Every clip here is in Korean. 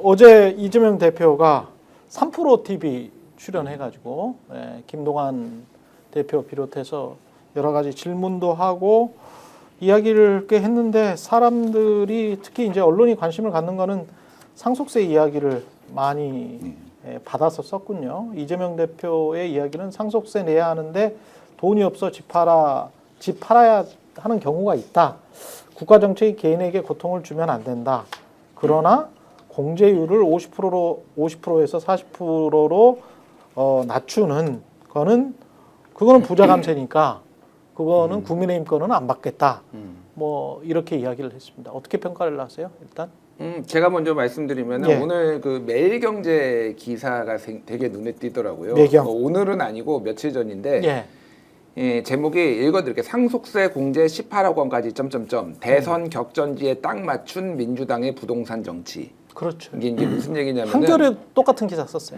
어제 이재명 대표가 3프로 TV 출연해가지고 김동완 대표 비롯해서 여러 가지 질문도 하고 이야기를 꽤 했는데 사람들이 특히 이제 언론이 관심을 갖는 거는 상속세 이야기를 많이 받아서 썼군요. 이재명 대표의 이야기는 상속세 내야 하는데 돈이 없어 집 팔아야 하는 경우가 있다. 국가 정책이 개인에게 고통을 주면 안 된다. 그러나 공제율을 50%에서 40%로 낮추는 거는 그거는 부자 감세니까 그거는 국민의힘 거는 안 받겠다. 뭐 이렇게 이야기를 했습니다. 어떻게 평가를 하세요? 일단 제가 먼저 말씀드리면 예. 오늘 그 매일경제 기사가 되게 눈에 띄더라고요. 매경. 오늘은 아니고 며칠 전인데 예. 예, 제목이 읽어드릴게요. 상속세 공제 18억 원까지 점점점 대선 격전지에 딱 맞춘 민주당의 부동산 정치. 그렇죠. 이게 이제 무슨 얘기냐면은 한겨레 똑같은 기사 썼어요.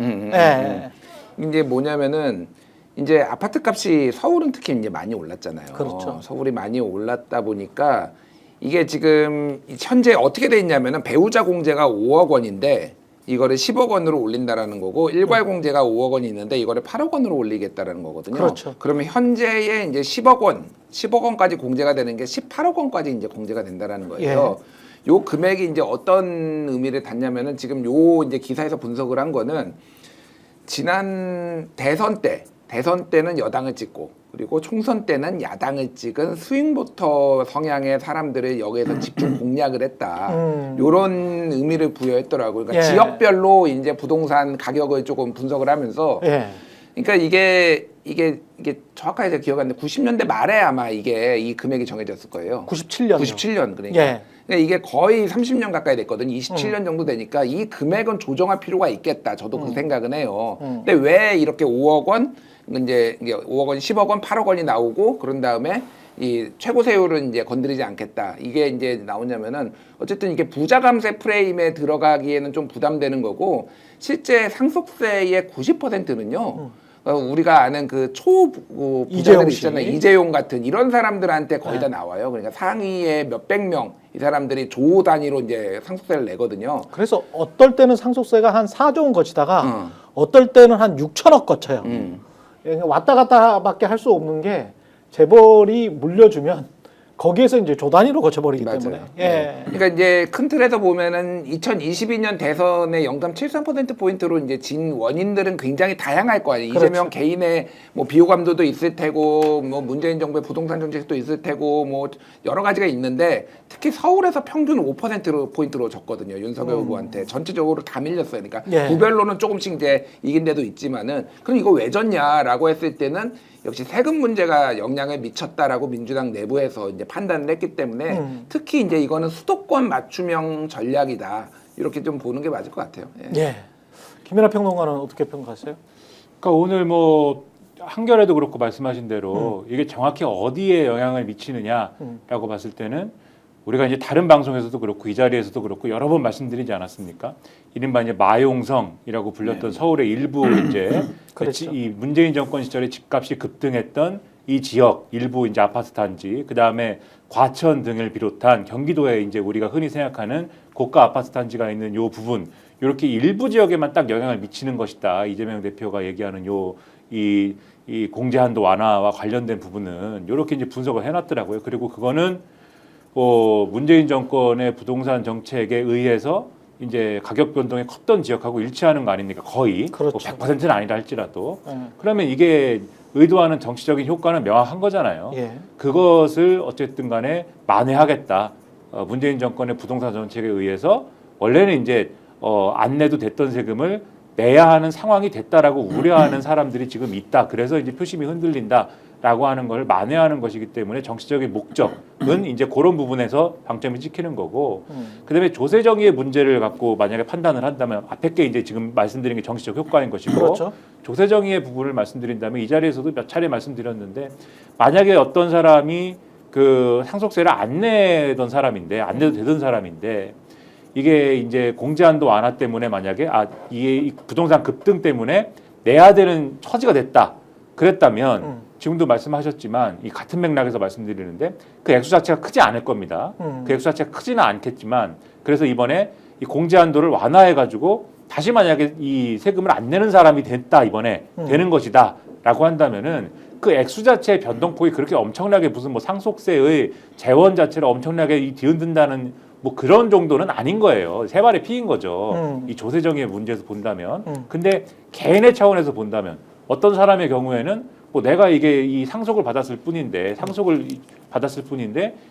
이제 뭐냐면은 이제 아파트 값이 서울은 특히 이제 많이 올랐잖아요. 그렇죠. 서울이 많이 올랐다 보니까 이게 지금 현재 어떻게 돼 있냐면은 배우자 공제가 5억 원인데 이거를 10억 원으로 올린다라는 거고 일괄 공제가 5억 원이 있는데 이거를 8억 원으로 올리겠다라는 거거든요. 그렇죠. 그러면 현재의 이제 10억 원까지 공제가 되는 게 18억 원까지 이제 공제가 된다라는 거예요. 요 금액이 이제 어떤 의미를 닿냐면은 지금 요 이제 기사에서 분석을 한 거는 지난 대선 때는 여당을 찍고 그리고 총선 때는 야당을 찍은 스윙보터 성향의 사람들을 여기에서 집중 공략을 했다. 요런 의미를 부여했더라고요. 그러니까 지역별로 이제 부동산 가격을 조금 분석을 하면서 그러니까 이게 정확하게 제가 기억 안 나는데 90년대 말에 아마 이 금액이 정해졌을 거예요. 97년 그러니까. 그러니까 이게 거의 30년 가까이 됐거든요. 27년 정도 되니까 이 금액은 조정할 필요가 있겠다. 저도 그 생각은 해요. 근데 왜 이렇게 5억 원, 이제 5억 원, 10억 원, 8억 원이 나오고 그런 다음에 이 최고세율은 이제 건드리지 않겠다. 이게 이제 나오냐면은 어쨌든 이게 부자 감세 프레임에 들어가기에는 좀 부담되는 거고 실제 상속세의 90%는요. 우리가 아는 그 초부자들 있잖아요. 이재용 같은 이런 사람들한테 거의 다 나와요. 그러니까 상위에 몇백 명 이 사람들이 조 단위로 이제 상속세를 내거든요. 그래서 어떨 때는 상속세가 한 4조 원 거치다가 어떨 때는 한 6천억 거쳐요. 왔다 갔다밖에 할 수 없는 게 재벌이 물려주면 거기에서 이제 조 단위로 거쳐버리기 때문에. 그러니까 이제 큰 틀에서 보면은 2022년 대선의 0.73%포인트로 이제 진 원인들은 굉장히 다양할 거 아니에요. 그렇죠. 이재명 개인의 뭐 비호감도도 있을 테고, 뭐 문재인 정부의 부동산 정책도 있을 테고, 뭐 여러 가지가 있는데 특히 서울에서 평균 5%포인트로 졌거든요. 윤석열 후보한테. 전체적으로 다 밀렸어요. 그러니까 구별로는 조금씩 이제 이긴 데도 있지만은 그럼 이거 왜 졌냐라고 했을 때는 역시 세금 문제가 영향을 미쳤다라고 민주당 내부에서 이제 판단을 했기 때문에 특히 이제 이거는 수도권 맞춤형 전략이다. 이렇게 좀 보는 게 맞을 것 같아요. 김연아 평론가는 어떻게 평가하세요? 그러니까 오늘 뭐 한겨레도 그렇고 말씀하신 대로 이게 정확히 어디에 영향을 미치느냐라고 봤을 때는 우리가 이제 다른 방송에서도 그렇고 이 자리에서도 그렇고 여러 번 말씀드리지 않았습니까? 이른바 이제 마용성이라고 불렸던 서울의 일부 이제 그렇죠. 이 문재인 정권 시절에 집값이 급등했던 이 지역 일부 이제 아파트 단지, 그 다음에 과천 등을 비롯한 경기도에 이제 우리가 흔히 생각하는 고가 아파트 단지가 있는 요 부분, 이렇게 일부 지역에만 딱 영향을 미치는 것이다. 이재명 대표가 얘기하는 이 공제 한도 완화와 관련된 부분은 이렇게 이제 분석을 해놨더라고요. 그리고 그거는 문재인 정권의 부동산 정책에 의해서 이제 가격 변동이 컸던 지역하고 일치하는 거 아닙니까? 거의 그렇죠. 100%는 아니라 할지라도 그러면 이게 의도하는 정치적인 효과는 명확한 거잖아요. 그것을 어쨌든 간에 만회하겠다. 문재인 정권의 부동산 정책에 의해서 원래는 이제 안 내도 됐던 세금을 내야 하는 상황이 됐다라고 우려하는 사람들이 지금 있다. 그래서 이제 표심이 흔들린다라고 하는 걸 만회하는 것이기 때문에 정치적인 목적은 이제 그런 부분에서 방점이 찍히는 거고, 그다음에 조세 정의의 문제를 갖고 만약에 판단을 한다면 앞에 게 이제 지금 말씀드린 게 정치적 효과인 것이고, 그렇죠. 조세 정의의 부분을 말씀드린다면 이 자리에서도 몇 차례 말씀드렸는데 만약에 어떤 사람이 그 상속세를 안 내던 사람인데 안 내도 되던 사람인데 이게 이제 공제한도 완화 때문에 만약에 이게 부동산 급등 때문에 내야 되는 처지가 됐다. 그랬다면 지금도 말씀하셨지만 이 같은 맥락에서 말씀드리는데 그 액수 자체가 크지 않을 겁니다. 그 액수 자체가 크지는 않겠지만 그래서 이번에 이 공제 한도를 완화해 가지고 다시 만약에 이 세금을 안 내는 사람이 됐다 이번에 되는 것이다라고 한다면은 그 액수 자체의 변동폭이 그렇게 엄청나게 무슨 뭐 상속세의 재원 자체를 엄청나게 뒤흔든다는 뭐 그런 정도는 아닌 거예요. 세 발의 피인 거죠. 이 조세정의의 문제에서 본다면. 근데 개인의 차원에서 본다면 어떤 사람의 경우에는 뭐 내가 이게 이 상속을 받았을 뿐인데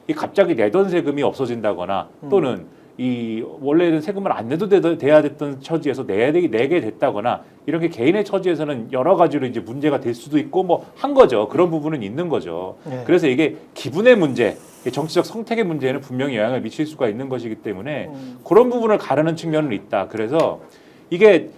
이 갑자기 내던 세금이 없어진다거나 또는 이 원래는 세금을 안 내도 돼야 됐던 처지에서 내게 됐다거나 이런 게 개인의 처지에서는 여러 가지로 이제 문제가 될 수도 있고 뭐 한 거죠. 그런 부분은 있는 거죠. 네. 그래서 이게 기분의 문제, 정치적 성택의 문제는 분명히 영향을 미칠 수가 있는 것이기 때문에 그런 부분을 가르는 측면은 있다. 그래서 이게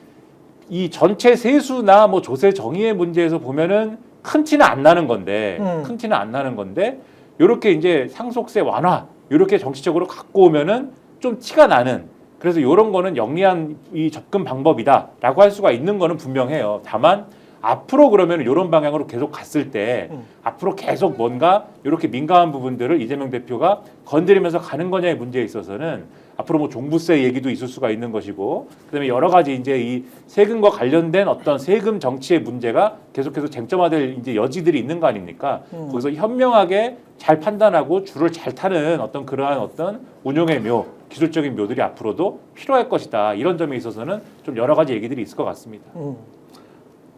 이 전체 세수나 뭐 조세 정의의 문제에서 보면은 큰 티는 안 나는 건데, 요렇게 이제 상속세 완화, 요렇게 정치적으로 갖고 오면은 좀 티가 나는, 그래서 이런 거는 영리한 이 접근 방법이다라고 할 수가 있는 거는 분명해요. 다만 앞으로 그러면 이런 방향으로 계속 갔을 때 앞으로 계속 뭔가 이렇게 민감한 부분들을 이재명 대표가 건드리면서 가는 거냐의 문제에 있어서는 앞으로 뭐 종부세 얘기도 있을 수가 있는 것이고 그다음에 여러 가지 이제 이 세금과 관련된 어떤 세금 정치의 문제가 계속해서 쟁점화될 이제 여지들이 있는 거 아닙니까? 거기서 현명하게 잘 판단하고 줄을 잘 타는 어떤 그러한 어떤 운용의 묘, 기술적인 묘들이 앞으로도 필요할 것이다. 이런 점에 있어서는 좀 여러 가지 얘기들이 있을 것 같습니다.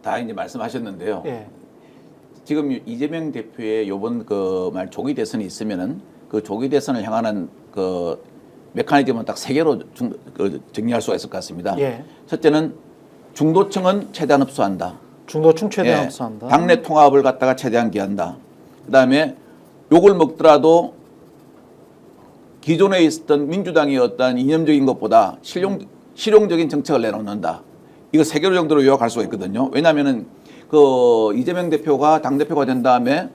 다 이제 말씀하셨는데요. 예. 지금 이재명 대표의 요번 그 말 조기 대선이 있으면은 그 조기 대선을 향하는 그 메커니즘은 딱 세 개로 정리할 수가 있을 것 같습니다. 예. 첫째는 중도층은 최대한 흡수한다. 중도층 최대한 예. 흡수한다. 당내 통합을 갖다가 최대한 기한다. 그다음에 욕을 먹더라도 기존에 있었던 민주당의 어떤 이념적인 것보다 실용적인 정책을 내놓는다. 이거 세 개로 정도로 요약할 수가 있거든요. 왜냐하면은 그 이재명 대표가 당대표가 된 다음에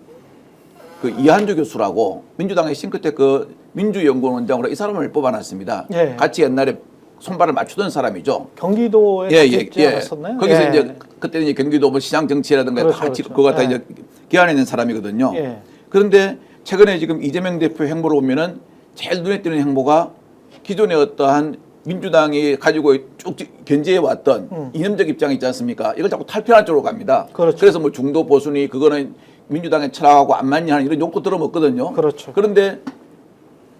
그 이한주 교수라고 민주당의 싱크텍 그 민주연구원장으로 이 사람을 뽑아놨습니다. 예. 같이 옛날에 손발을 맞추던 사람이죠. 경기도에 있지 않았었나요? 거기서 예. 이제 그때는 이제 경기도 뭐 시장 정치라든가 그렇죠, 다 그렇죠. 그거 다 예. 이제 기한에 있는 사람이거든요. 예. 그런데 최근에 지금 이재명 대표 행보를 보면은 제일 눈에 띄는 행보가 기존의 어떠한 민주당이 가지고 쭉 견제해 왔던 이념적 입장이 있지 않습니까? 이걸 자꾸 탈피하는 쪽으로 갑니다. 그렇죠. 그래서 뭐 중도 보수니 그거는 민주당의 철학하고 안 맞냐 하는 이런 욕도 들어먹거든요. 그렇죠. 그런데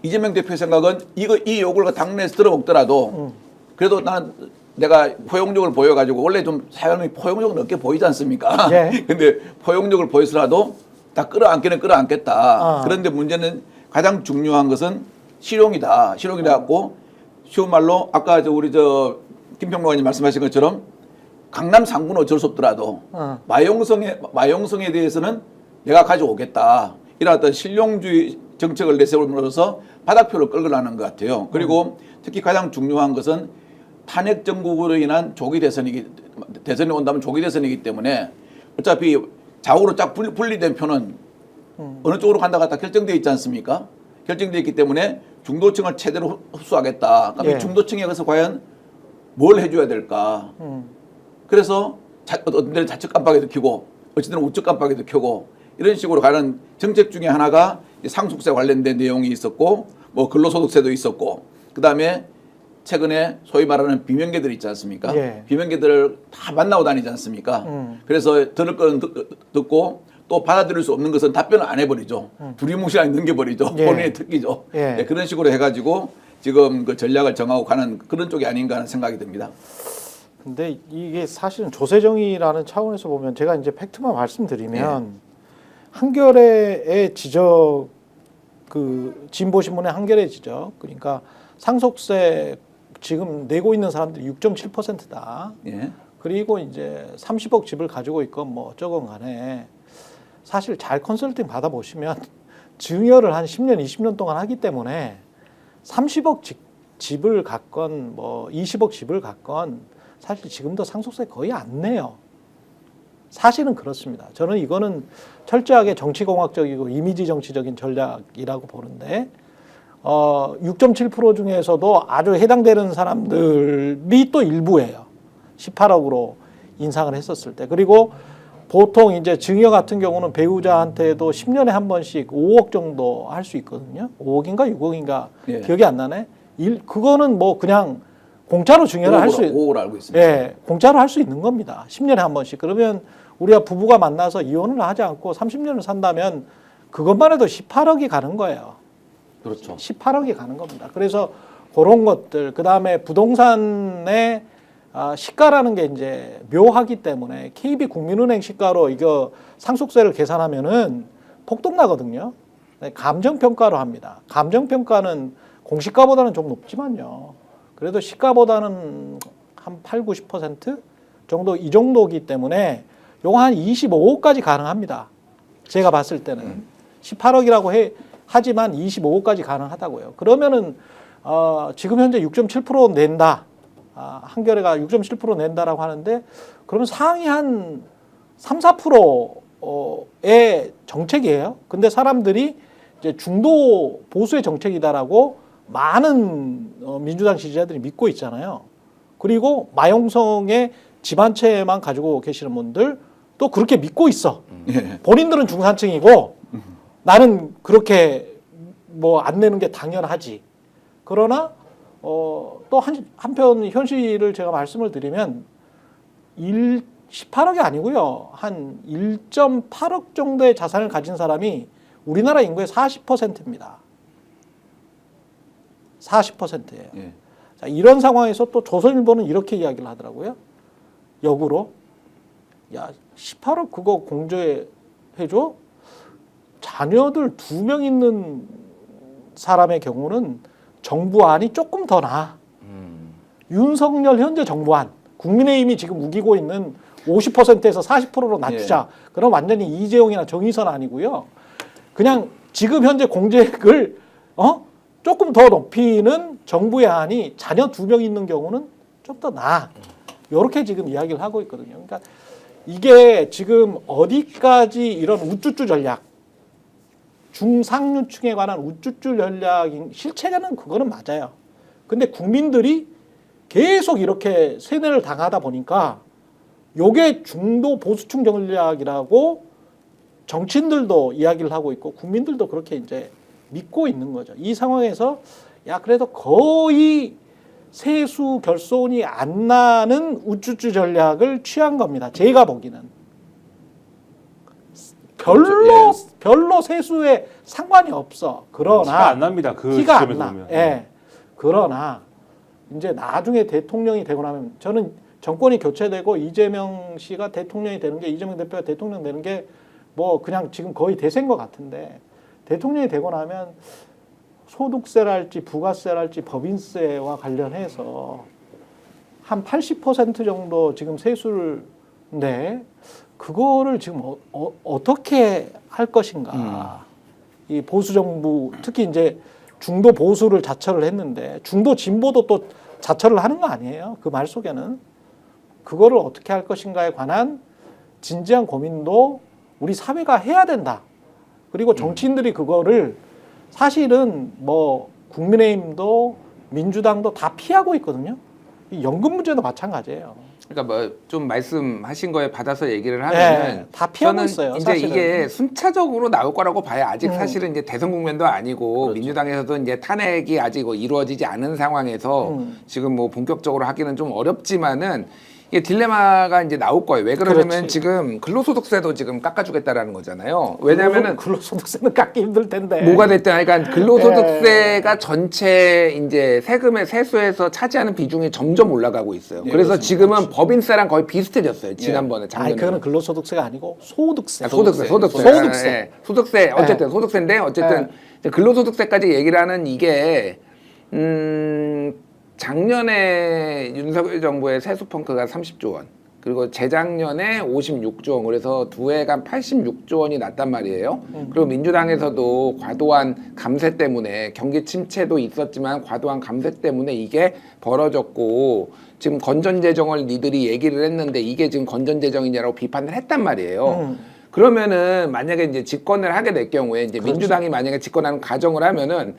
이재명 대표의 생각은 이 욕을 당내에서 들어먹더라도 그래도 나는 내가 포용력을 보여가지고 원래 좀 사람이 포용력은 없게 보이지 않습니까? 예. 근데 포용력을 보여서라도 다 끌어안기는 끌어안겠다. 아. 그런데 문제는 가장 중요한 것은 실용이다. 실용이라 갖고 쉬운 말로 아까 우리 김평로관님 말씀하신 것처럼 강남 상구는 어쩔 수 없더라도 마용성에 대해서는 내가 가져오겠다. 이런 어떤 실용주의 정책을 내세움으로써 바닥표를 끌어가는 것 같아요. 그리고 특히 가장 중요한 것은 탄핵 정국으로 인한 대선이 온다면 조기 대선이기 때문에 어차피 좌우로 쫙 분리된 표는 어느 쪽으로 간다 갔다 결정되어 있지 않습니까? 결정되어 있기 때문에 중도층을 최대로 흡수하겠다. 그럼 예. 이 중도층에 가서 과연 뭘 해줘야 될까? 그래서 어떤 데는 좌측 깜빡이도 켜고 어쨌든 우측 깜빡이도 켜고 이런 식으로 가는 정책 중에 하나가 상속세 관련된 내용이 있었고 뭐 근로소득세도 있었고 그다음에 최근에 소위 말하는 비명계들 있지 않습니까? 예. 비명계들을 다 만나고 다니지 않습니까? 그래서 들을 거는 듣고 또 받아들일 수 없는 것은 답변을 안 해버리죠. 두리뭉실하게 넘겨버리죠. 예. 본인의 특기죠. 예. 네, 그런 식으로 해가지고 지금 그 전략을 정하고 가는 그런 쪽이 아닌가 하는 생각이 듭니다. 근데 이게 사실은 조세정의라는 차원에서 보면 제가 이제 팩트만 말씀드리면 한겨레의 지적 그 진보신문의 한겨레 지적 그러니까 상속세 지금 내고 있는 사람들이 6.7%다. 예. 그리고 이제 30억 집을 가지고 있건 뭐 어쩌건 간에 사실 잘 컨설팅 받아보시면 증여를 한 10년, 20년 동안 하기 때문에 30억 집을 갖건 뭐 20억 집을 갖건 사실 지금도 상속세 거의 안 내요. 사실은 그렇습니다. 저는 이거는 철저하게 정치공학적이고 이미지 정치적인 전략이라고 보는데 6.7% 중에서도 아주 해당되는 사람들이 또 일부예요. 18억으로 인상을 했었을 때. 그리고 보통 이제 증여 같은 경우는 배우자한테도 10년에 한 번씩 5억 정도 할 수 있거든요. 5억인가 6억인가 예. 기억이 안 나네. 그거는 뭐 그냥 공짜로 증여를 할 수 5억으로 알고 있습니다. 예, 공짜로 할 수 있는 겁니다. 10년에 한 번씩. 그러면 우리가 부부가 만나서 이혼을 하지 않고 30년을 산다면 그것만 해도 18억이 가는 거예요. 그렇죠. 18억이 가는 겁니다. 그래서 그런 것들, 그 다음에 부동산의 시가라는 게 이제 묘하기 때문에 KB 국민은행 시가로 이거 상속세를 계산하면은 폭등 나거든요. 감정평가로 합니다. 감정평가는 공시가보다는 좀 높지만요. 그래도 시가보다는 한 8, 90% 정도 이 정도이기 때문에 요거 한 25억까지 가능합니다. 제가 봤을 때는 18억이라고 하지만 25억까지 가능하다고요. 그러면은 지금 현재 6.7% 낸다. 한겨레가 6.7% 낸다라고 하는데 그러면 상위 한 3, 4%의 정책이에요. 근데 사람들이 이제 중도 보수의 정책이다라고 많은 민주당 지지자들이 믿고 있잖아요. 그리고 마용성의 집안채만 가지고 계시는 분들 또 그렇게 믿고 있어. 본인들은 중산층이고 나는 그렇게 뭐 안 내는 게 당연하지. 그러나 또 한편 현실을 제가 말씀을 드리면 18억이 아니고요. 한 1.8억 정도의 자산을 가진 사람이 우리나라 인구의 40%입니다. 40%예요. 예. 자, 이런 상황에서 또 조선일보는 이렇게 이야기를 하더라고요. 역으로 야 18억 그거 공제해줘? 자녀들 2명 있는 사람의 경우는 정부안이 조금 더 나아. 윤석열 현재 정부안 국민의힘이 지금 우기고 있는 50%에서 40%로 낮추자. 그럼 완전히 이재용이나 정의선 아니고요. 그냥 지금 현재 공제액을 조금 더 높이는 정부의 안이 자녀 2명 있는 경우는 좀 더 나아. 이렇게 지금 이야기를 하고 있거든요. 그러니까 이게 지금 어디까지 이런 우쭈쭈 전략, 중상류층에 관한 우쭈쭈 전략인 실체는 그거는 맞아요. 근데 국민들이 계속 이렇게 세뇌를 당하다 보니까 요게 중도 보수층 전략이라고 정치인들도 이야기를 하고 있고 국민들도 그렇게 이제 믿고 있는 거죠. 이 상황에서 야 그래도 거의 세수 결손이 안 나는 우쭈쭈 전략을 취한 겁니다. 제가 보기는 별로 세수에 상관이 없어. 그러나 티가 안 납니다. 그 티가 안 시점에서 나. 보면. 예. 그러나 이제 나중에 대통령이 되고 나면 저는 정권이 교체되고 이재명 씨가 대통령이 되는 게 이재명 대표가 대통령 되는 게 뭐 그냥 지금 거의 대세인 것 같은데 대통령이 되고 나면 소득세랄지 부가세랄지 법인세와 관련해서 한 80% 정도 지금 세수를 내 그거를 지금 어떻게 할 것인가. 이 보수 정부 특히 이제 중도 보수를 자처를 했는데 중도 진보도 또 자처를 하는 거 아니에요. 그 말 속에는 그거를 어떻게 할 것인가에 관한 진지한 고민도 우리 사회가 해야 된다. 그리고 정치인들이 그거를 사실은 뭐 국민의힘도 민주당도 다 피하고 있거든요. 이 연금 문제도 마찬가지예요. 그러니까 뭐 좀 말씀하신 거에 받아서 얘기를 하면은 네, 다 피하고 저는 있어요. 이제 사실은. 이게 순차적으로 나올 거라고 봐요. 아직 사실은 이제 대선 국면도 아니고 그렇죠. 민주당에서도 이제 탄핵이 아직 이루어지지 않은 상황에서 지금 뭐 본격적으로 하기는 좀 어렵지만은 이게 딜레마가 이제 나올 거예요. 왜 그러냐면 그렇지. 지금 근로소득세도 지금 깎아주겠다라는 거잖아요. 왜냐면은 근로소득세는 깎기 힘들 텐데. 뭐가 됐든 그러니까 근로소득세가 전체 이제 세금의 세수에서 차지하는 비중이 점점 올라가고 있어요. 네, 그래서 그렇습니다. 지금은 법인세랑 거의 비슷해졌어요. 지난번에 작년에. 아니 그거는 근로소득세가 아니고 소득세. 소득세. 소득세. 예, 소득세 어쨌든 소득세인데 어쨌든 이제 근로소득세까지 얘기를 하는 이게 작년에 윤석열 정부의 세수 펑크가 30조 원. 그리고 재작년에 56조 원. 그래서 두 해간 86조 원이 났단 말이에요. 그리고 민주당에서도 과도한 감세 때문에 경기 침체도 있었지만 과도한 감세 때문에 이게 벌어졌고 지금 건전재정을 니들이 얘기를 했는데 이게 지금 건전재정이냐라고 비판을 했단 말이에요. 그러면은 만약에 이제 집권을 하게 될 경우에 이제 그렇죠. 민주당이 만약에 집권하는 가정을 하면은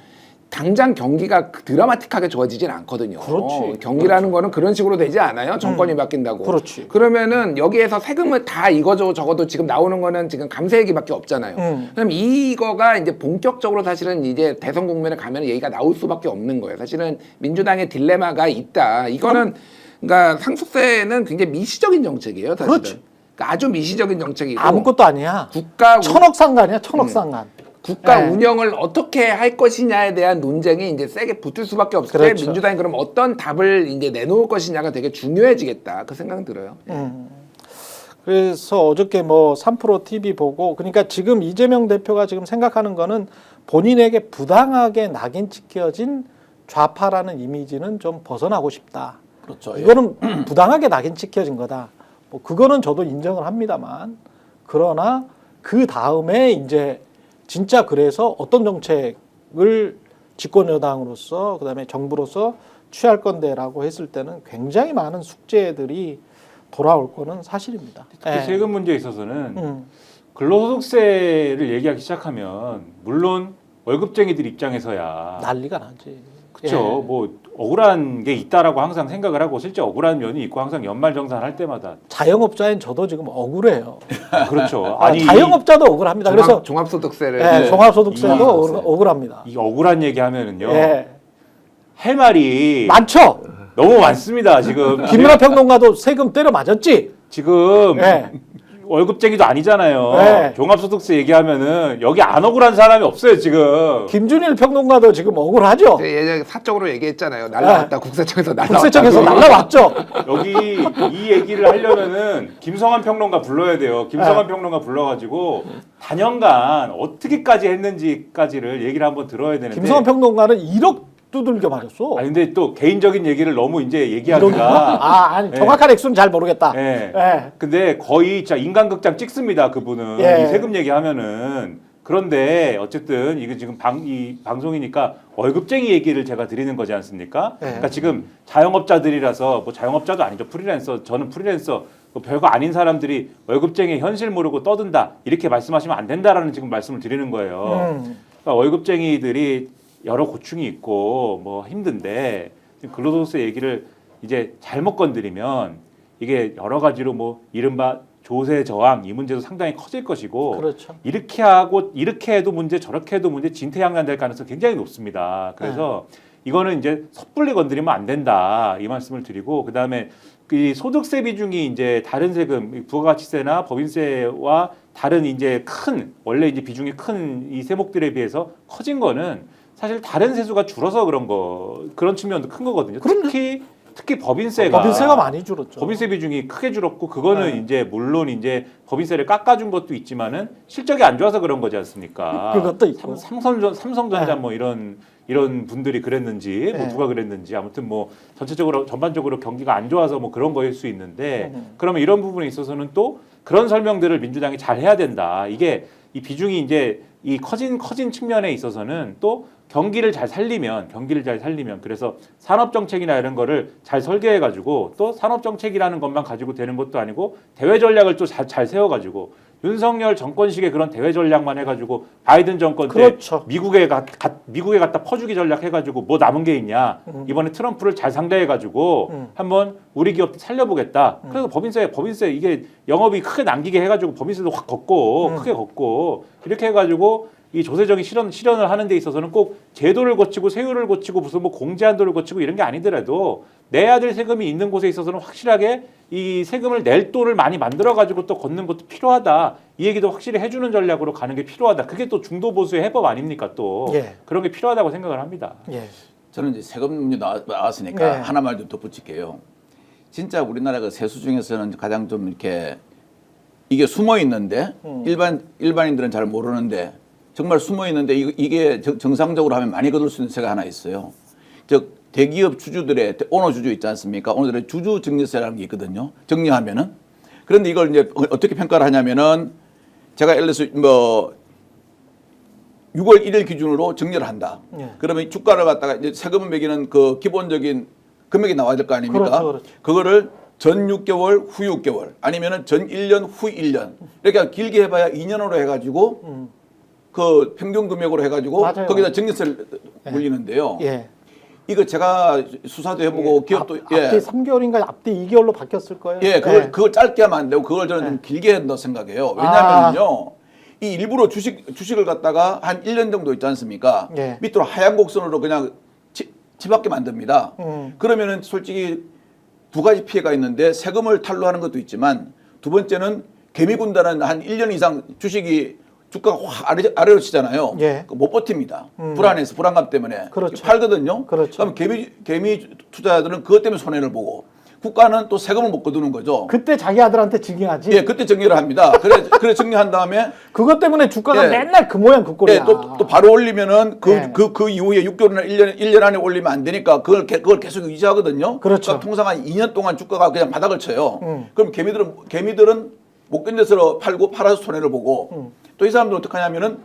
당장 경기가 드라마틱하게 좋아지진 않거든요. 그렇지. 경기라는 거는 그런 식으로 되지 않아요. 정권이 바뀐다고. 그렇지. 그러면은 여기에서 세금을 다 이거저 저거도 지금 나오는 거는 지금 감세 얘기밖에 없잖아요. 그럼 이거가 이제 본격적으로 사실은 이제 대선 국면에 가면 얘기가 나올 수밖에 없는 거예요. 사실은 민주당의 딜레마가 있다. 이거는 그러니까 상속세는 굉장히 미시적인 정책이에요. 사실은. 그렇지. 그러니까 아주 미시적인 정책이고 아무것도 아니야. 국가 천억 상간이야, 천억 상간. 국가 네. 운영을 어떻게 할 것이냐에 대한 논쟁이 이제 세게 붙을 수밖에 없을 때 그렇죠. 민주당이 그럼 어떤 답을 이제 내놓을 것이냐가 되게 중요해지겠다. 그 생각은 들어요. 그래서 어저께 뭐 3프로 TV 보고 그러니까 지금 이재명 대표가 지금 생각하는 거는 본인에게 부당하게 낙인 찍혀진 좌파라는 이미지는 좀 벗어나고 싶다. 그렇죠. 예. 이거는 부당하게 낙인 찍혀진 거다. 뭐 그거는 저도 인정을 합니다만 그러나 그 다음에 이제 진짜 그래서 어떤 정책을 집권 여당으로서 그다음에 정부로서 취할 건데라고 했을 때는 굉장히 많은 숙제들이 돌아올 거는 사실입니다. 특히 예. 세금 문제에 있어서는 근로소득세를 얘기하기 시작하면 물론 월급쟁이들 입장에서야 난리가 나지. 그렇죠. 예. 뭐 억울한 게 있다라고 항상 생각을 하고 실제 억울한 면이 있고 항상 연말정산할 때마다 자영업자인 저도 지금 억울해요. 그렇죠. 아니, 자영업자도 억울합니다. 그래서 종합소득세를 예, 종합소득세도 억울합니다. 이 억울한 얘기하면은요 예. 할 말이 많죠. 너무 많습니다. 지금 김민하 평론가도 세금 때려 맞았지. 지금 예. 월급쟁이도 아니잖아요. 네. 종합소득세 얘기하면은 여기 안 억울한 사람이 없어요 지금. 김준일 평론가도 지금 억울하죠. 예전에 사적으로 얘기했잖아요. 날라왔다. 국세청에서 날라왔다. 국세청에서 날라왔죠. 여기 이 얘기를 하려면은 김성환 평론가 불러야 돼요. 김성환 평론가 불러가지고 단연간 어떻게까지 했는지까지를 얘기를 한번 들어야 되는데. 김성환 평론가는 1억 두들겨 맞았어. 아니 근데 또 개인적인 얘기를 너무 이제 얘기하니까. 아니 정확한 액수는 잘 모르겠다. 예. 예. 근데 거의 진짜 인간극장 찍습니다 그분은. 예. 이 세금 얘기하면은. 그런데 어쨌든 이게 지금 이 방송이니까 월급쟁이 얘기를 제가 드리는 거지 않습니까? 예. 그러니까 지금 자영업자들이라서 뭐 자영업자도 아니죠. 프리랜서. 저는 프리랜서. 뭐 별거 아닌 사람들이 월급쟁이 현실 모르고 떠든다. 이렇게 말씀하시면 안 된다라는 지금 말씀을 드리는 거예요. 그러니까 월급쟁이들이 여러 고충이 있고 뭐 힘든데 근로소득세 얘기를 이제 잘못 건드리면 이게 여러 가지로 뭐 이른바 조세 저항 이 문제도 상당히 커질 것이고 그렇죠. 이렇게 하고 이렇게 해도 문제 저렇게 해도 문제 진퇴양난될 가능성이 굉장히 높습니다. 그래서 이거는 이제 섣불리 건드리면 안 된다 이 말씀을 드리고 그다음에 그 소득세 비중이 이제 다른 세금 부가가치세나 법인세와 다른 이제 큰 원래 이제 비중이 큰 이 세목들에 비해서 커진 거는 사실 다른 세수가 줄어서 그런 측면도 큰 거거든요. 특히 법인세가 많이 줄었죠. 법인세 비중이 크게 줄었고 그거는 이제 물론 이제 법인세를 깎아준 것도 있지만은 실적이 안 좋아서 그런 거지 않습니까? 그것도 있고. 삼성전자 뭐 이런 분들이 그랬는지 뭐 누가 그랬는지 아무튼 뭐 전반적으로 경기가 안 좋아서 뭐 그런 거일 수 있는데 그러면 이런 부분에 있어서는 또 그런 설명들을 민주당이 잘 해야 된다. 이게 이 비중이 이제 이 커진 측면에 있어서는 또 경기를 잘 살리면 그래서 산업 정책이나 이런 거를 잘 설계해 가지고 또 산업 정책이라는 것만 가지고 되는 것도 아니고 대외 전략을 또 잘 세워 가지고 윤석열 정권식의 그런 대외 전략만 해 가지고 바이든 정권 때 그렇죠. 미국에 갖다 퍼주기 전략 해 가지고 뭐 남은 게 있냐. 이번에 트럼프를 잘 상대해 가지고 한번 우리 기업 살려보겠다. 그래서 법인세 이게 영업이 크게 남기게 해 가지고 법인세도 확 크게 걷고 이렇게 해 가지고 이 조세적인 실현을 하는 데 있어서는 꼭 제도를 거치고 세율을 거치고 무슨 뭐 공제한도를 거치고 이런 게 아니더라도 내야 될 세금이 있는 곳에 있어서는 확실하게 이 세금을 낼 돈을 많이 만들어 가지고 또 걷는 것도 필요하다. 이 얘기도 확실히 해주는 전략으로 가는 게 필요하다. 그게 또 중도 보수의 해법 아닙니까 또. 예. 그런 게 필요하다고 생각을 합니다. 예. 저는 이제 세금 문제 나왔으니까 네. 하나만 좀 덧붙일게요. 진짜 우리나라가 세수 중에서는 가장 좀 이렇게 이게 숨어 있는데 일반인들은 잘 모르는데 정말 숨어 있는데 이게 정상적으로 하면 많이 거둘 수 있는 세가 하나 있어요. 즉 대기업 주주들의 오너 주주 있지 않습니까? 오너들의 주주 증여세라는 게 있거든요. 정리하면은. 그런데 이걸 이제 어떻게 평가를 하냐면은 제가 예를 들어서 뭐 6월 1일 기준으로 정리를 한다. 예. 그러면 주가를 갖다가 이제 세금을 매기는 그 기본적인 금액이 나와야 될 거 아닙니까? 그렇죠. 그거를 전 6개월, 후 6개월, 아니면은 전 1년, 후 1년. 이렇게 길게 해봐야 2년으로 해가지고 그 평균 금액으로 해가지고 맞아요. 거기다 증여세를 물리는데요. 예. 이거 제가 수사도 해보고 기업도 앞뒤 3개월인가 앞뒤 2개월로 바뀌었을 거예요. 예, 그걸 짧게 하면 안 되고 그걸 저는 좀 길게 한다고 생각해요. 왜냐하면요. 이 일부러 주식을 갖다가 한 1년 정도 있지 않습니까? 예. 밑으로 하얀 곡선으로 그냥 치받게 만듭니다. 그러면은 솔직히 두 가지 피해가 있는데 세금을 탈루하는 것도 있지만 두 번째는 개미군단은 한 1년 이상 주가가 확 아래로 치잖아요. 예. 못 버팁니다. 불안감 때문에. 그렇죠. 팔거든요. 그렇죠. 그럼 개미 투자자들은 그것 때문에 손해를 보고 국가는 또 세금을 못 거두는 거죠. 그때 자기 아들한테 증여하지. 예, 그때 정리를 합니다. 그래 정리한 다음에 그것 때문에 주가가 예. 맨날 그 모양 그 꼴이야. 예, 또 바로 올리면은 예. 그 이후에 6개월이나 1년 안에 올리면 안 되니까 그걸 계속 유지하거든요. 그렇죠. 그러니까 통상 한 2년 동안 주가가 그냥 바닥을 쳐요. 그럼 개미들은 못 견뎌서 팔아서 손해를 보고 또 이 사람들은 어떻게 하냐면은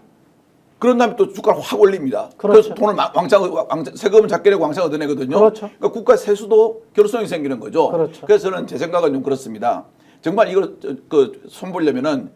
그런 다음에 또 주가를 확 올립니다. 그렇죠. 그래서 돈을 세금을 작게 내고 왕창 얻어내거든요. 그렇죠. 그러니까 국가 세수도 결손이 생기는 거죠. 그렇죠. 그래서 저는 제 생각은 좀 그렇습니다. 정말 이걸 손보려면은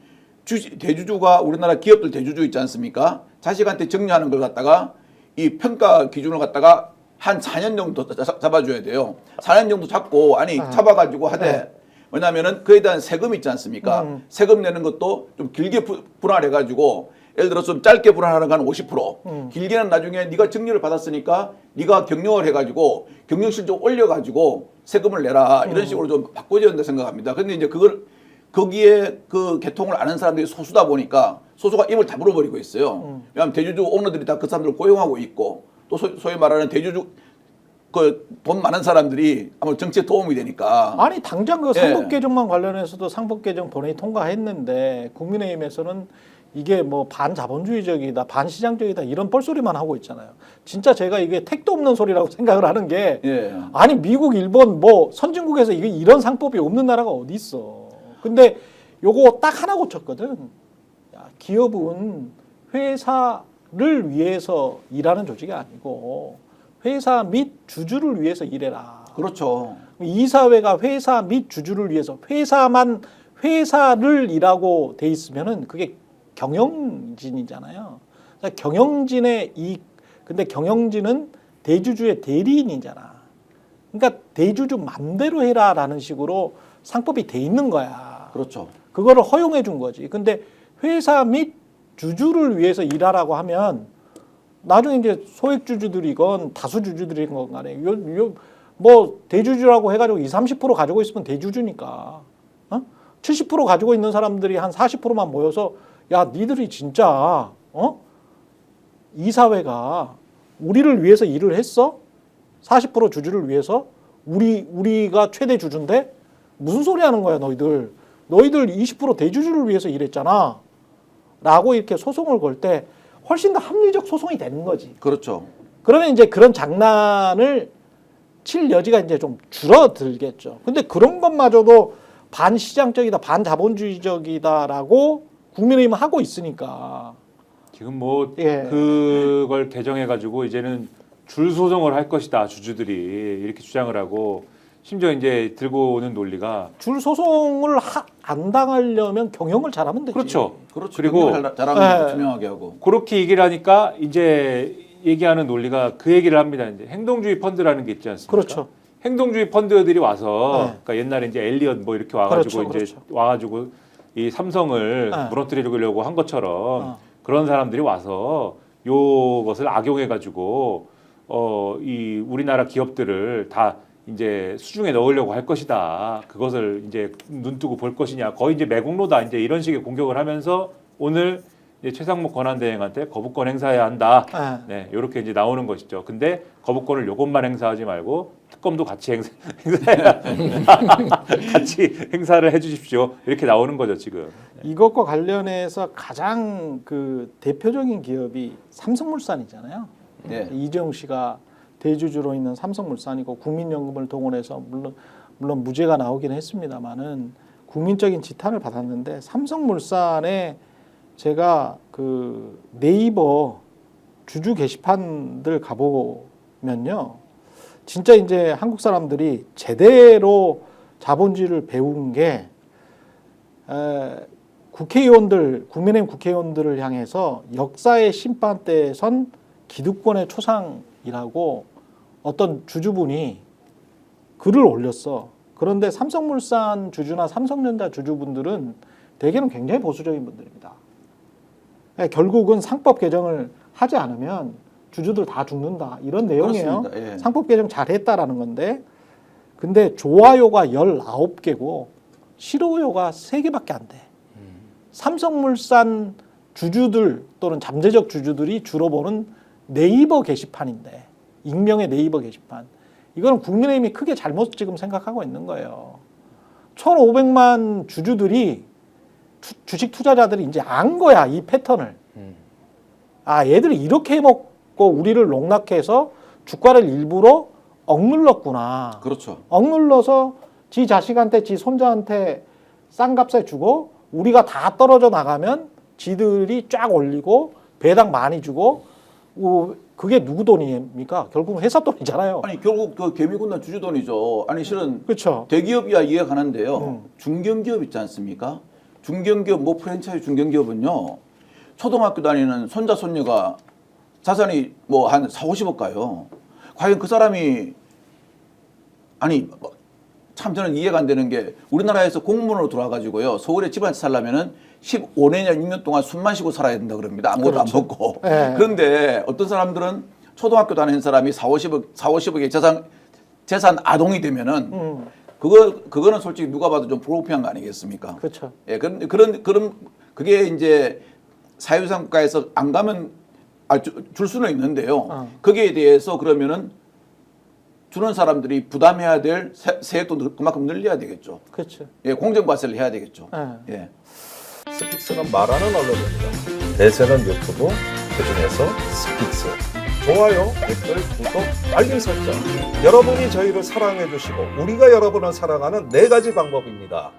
대주주가 우리나라 기업들 대주주 있지 않습니까? 자식한테 정리하는 걸 갖다가 이 평가 기준을 갖다가 한 4년 정도 잡아줘야 돼요. 4년 정도 잡고 잡아가지고 하되 네. 왜냐하면은 그에 대한 세금 있지 않습니까? 세금 내는 것도 좀 길게 분할해가지고 예를 들어서 좀 짧게 분할하는 건 50%, 길게는 나중에 네가 증여를 받았으니까 네가 경영을 해가지고 경영 실적 올려가지고 세금을 내라 이런 식으로 좀 바꿔줘야 된다 생각합니다. 근데 이제 거기에 그 개통을 아는 사람들이 소수다 보니까 소수가 입을 다물어 버리고 있어요. 왜냐하면 대주주 오너들이 다 그 사람들을 고용하고 있고 또 소위 말하는 대주주 돈 많은 사람들이 아마 정치에 도움이 되니까. 아니 당장 그 예. 상법 개정만 관련해서도 상법 개정 본회의 통과했는데 국민의힘에서는 이게 뭐 반자본주의적이다, 반시장적이다 이런 뻘소리만 하고 있잖아요. 진짜 제가 이게 택도 없는 소리라고 생각을 하는 게 예. 아니 미국, 일본 뭐 선진국에서 이런 상법이 없는 나라가 어디 있어. 근데 요거 딱 하나 고쳤거든. 야, 기업은 회사를 위해서 일하는 조직이 아니고 회사 및 주주를 위해서 일해라. 그렇죠. 이사회가 회사 및 주주를 위해서 회사를 일하고 돼 있으면은 그게 경영진이잖아요. 그러니까 경영진의 근데 경영진은 대주주의 대리인이잖아. 그러니까 대주주 맘대로 해라라는 식으로 상법이 돼 있는 거야. 그렇죠. 그거를 허용해 준 거지. 근데 회사 및 주주를 위해서 일하라고 하면 나중에 이제 소액주주들이건 다수주주들이건 간에 뭐 대주주라고 해가지고 20-30% 가지고 있으면 대주주니까 70% 가지고 있는 사람들이 한 40%만 모여서 야 니들이 진짜 이사회가 우리를 위해서 일을 했어? 40% 주주를 위해서 우리가 최대 주주인데 무슨 소리 하는 거야 너희들 20% 대주주를 위해서 일했잖아 라고 이렇게 소송을 걸 때 훨씬 더 합리적 소송이 되는 거지. 그렇죠. 그러면 이제 그런 장난을 칠 여지가 이제 좀 줄어들겠죠. 근데 그런 것마저도 반시장적이다, 반자본주의적이다라고 국민의힘은 하고 있으니까. 지금 뭐 예. 그걸 개정해 가지고 이제는 줄 소송을 할 것이다 주주들이 이렇게 주장을 하고 심지어 이제 들고 오는 논리가 줄 소송을 안 당하려면 경영을 잘하면 되지. 그렇죠. 그리고 그리고 잘하면 투명하게 하고. 그렇게 얘기를 하니까 이제 얘기하는 논리가 그 얘기를 합니다. 이제 행동주의 펀드라는 게 있지 않습니까? 그렇죠. 행동주의 펀드들이 와서 네. 그러니까 옛날에 이제 엘리엇 뭐 이렇게 와가지고 그렇죠, 이제 와가지고 이 삼성을 네. 무너뜨리려고 한 것처럼 그런 사람들이 와서 요것을 악용해가지고 이 우리나라 기업들을 다 이제 수중에 넣으려고 할 것이다. 그것을 이제 눈뜨고 볼 것이냐. 거의 이제 매국노다. 이제 이런 식의 공격을 하면서 오늘 이제 최상목 권한대행한테 거부권 행사해야 한다. 네, 이렇게 이제 나오는 것이죠. 근데 거부권을 요것만 행사하지 말고 특검도 같이 행사해야 같이 행사를 해주십시오. 이렇게 나오는 거죠 지금. 이것과 관련해서 가장 그 대표적인 기업이 삼성물산이잖아요. 네. 이재용 씨가 대주주로 있는 삼성물산이고 국민연금을 동원해서 물론 무죄가 나오긴 했습니다만은 국민적인 지탄을 받았는데 삼성물산에 제가 그 네이버 주주 게시판들 가보면요. 진짜 이제 한국 사람들이 제대로 자본주의를 배운 게 국민의힘 국회의원들을 향해서 역사의 심판대에 선 기득권의 초상이라고 어떤 주주분이 글을 올렸어. 그런데 삼성물산 주주나 삼성전자 주주분들은 대개는 굉장히 보수적인 분들입니다. 결국은 상법 개정을 하지 않으면 주주들 다 죽는다. 이런 내용이에요. 예. 상법 개정 잘했다라는 건데, 근데 좋아요가 19개고 싫어요가 3개밖에 안 돼. 삼성물산 주주들 또는 잠재적 주주들이 주로 보는 네이버 게시판인데, 익명의 네이버 게시판. 이거는 국민의힘이 크게 잘못 지금 생각하고 있는 거예요. 1,500만 주주들이 주식 투자자들이 이제 안 거야, 이 패턴을. 아, 얘들이 이렇게 해먹고 우리를 농락해서 주가를 일부러 억눌렀구나. 그렇죠. 억눌러서 지 자식한테, 지 손자한테 싼 값에 주고 우리가 다 떨어져 나가면 지들이 쫙 올리고 배당 많이 주고, 그게 누구 돈입니까? 결국 회사 돈이잖아요. 아니 결국 그 개미군단 주주 돈이죠. 아니 실은 그렇죠. 대기업이야 이해가 가는데요. 중견기업 있지 않습니까? 중견기업 뭐 프랜차이즈 중견기업은요. 초등학교 다니는 손자 손녀가 자산이 뭐 한 4, 50억 가요. 과연 그 사람이 아니 참 저는 이해가 안 되는 게 우리나라에서 공무원으로 들어와가지고요. 서울에 집 한 채 살려면은 15년이나 6년 동안 숨만 쉬고 살아야 된다 그럽니다. 아무것도 그렇죠. 안 먹고. 네. 그런데 어떤 사람들은 초등학교 다니는 사람이 4, 50억의 재산 아동이 되면은 그거는 솔직히 누가 봐도 좀 불공평한 거 아니겠습니까? 그렇죠. 예, 그런 그게 이제 사회주의 국가에서 안 가면 줄 수는 있는데요. 거기에 대해서 그러면은 주는 사람들이 부담해야 될 세액도 그만큼 늘려야 되겠죠. 그렇죠. 예, 공정과세를 해야 되겠죠. 예. 스픽스는 말하는 언론입니다. 대세는 유튜브, 그중에서 스픽스. 좋아요, 댓글, 구독, 알림 설정. 여러분이 저희를 사랑해 주시고 우리가 여러분을 사랑하는 4가지 방법입니다.